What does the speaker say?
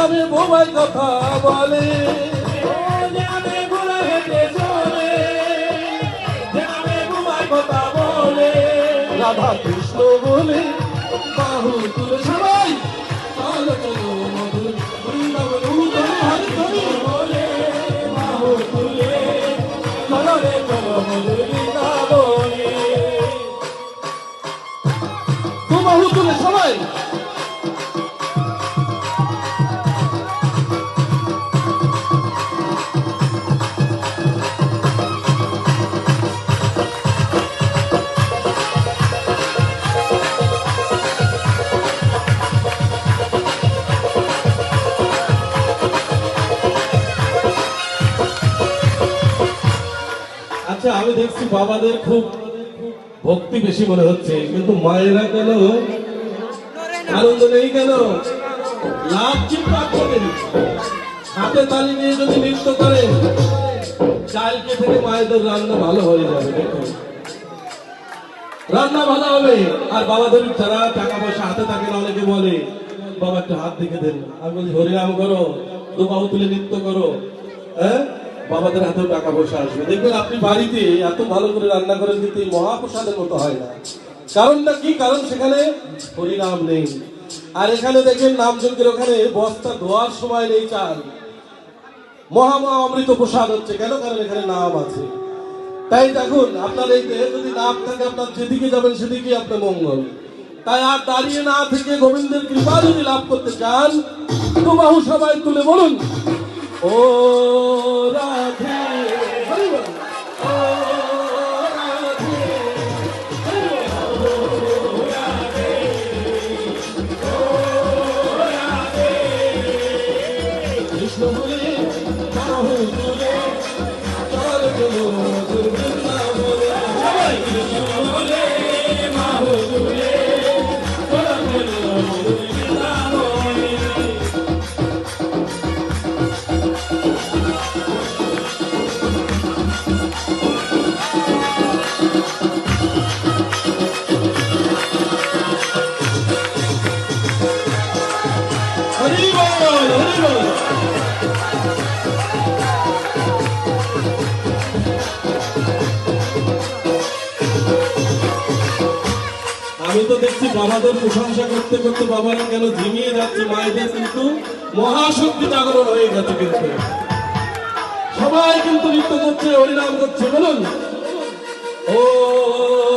নামে বোবাই কথা বলে, যে নামে ঘোড়া হেঁটে চলে, যে নামে বোবাই কথা বলে, রাধা কৃষ্ণ বলে বাহু তুলে সবাই চলো চলো মধুর বৃন্দাবন হরি হরি বলে বাহু তুলে চলো রে চলো মধুর বৃন্দাবনে। তো বাহু তুলে সবাই আচ্ছা আমি দেখছি বাবাদের খুব ভক্তি বেশি মনে হচ্ছে, কিন্তু মায়েরা কেন আনন্দ নেই কেন? লাভ চিৎকার করেন, হাতে তালি নিয়ে যদি নৃত্য করেন চালকে থেকে মায়েদের রান্না ভালো হয়ে যাবে। দেখুন রান্না ভালো হবে। আর বাবাদের যারা টাকা পয়সা হাতে থাকে না, অনেকে বলে বাবা একটু হাত দেখে দেন, আমি বলি হরিনাম করো, দু বাহু তুলে নৃত্য করো, হ্যাঁ বাবাদের হাতেও টাকা পয়সা আসবে। দেখবেন আপনি বাড়িতে এত ভালো করে রান্না করেন কিন্তু এই মহাপ্রসাদের মতো হয় না। কারণটা কি? কারণ সেখানে হরিনাম নেই। আর এখানে দেখেন নামযজ্ঞের ওখানে বস্তা ধোয়ার সময় নেই চাল, মহা অমৃত প্রসাদ হচ্ছে কেন? কারণ এখানে নাম আছে। তাই দেখুন আপনার এই দেহে যদি নাম থাকে, আপনার যেদিকে যাবেন সেদিকে আপনার মঙ্গল। তাই আর দাঁড়িয়ে না থেকে গোবিন্দের কৃপা যদি লাভ করতে চান, তো বাহু সবাই তুলে বলুন ও রাধে হরি বল, ও রাধে হরি বল। কৃষ্ণ বলে বাহু তুলে চল চলো মধুর বৃন্দাবনে। সবাই কৃষ্ণ বলে বাহু তুলে চল চলো মধুর বৃন্দাবনে। হরি বল হরি বল। আমি তো দেখছি বাবাদের প্রশংসা করতে করতে বাবারা কেন ঝিমিয়ে যাচ্ছে, মায়েদের কিন্তু মহাশক্তি জাগরণ হয়ে গেছে। কিন্তু সবাই কিন্তু নৃত্য করছে, হরিনাম করছে, বলুন ও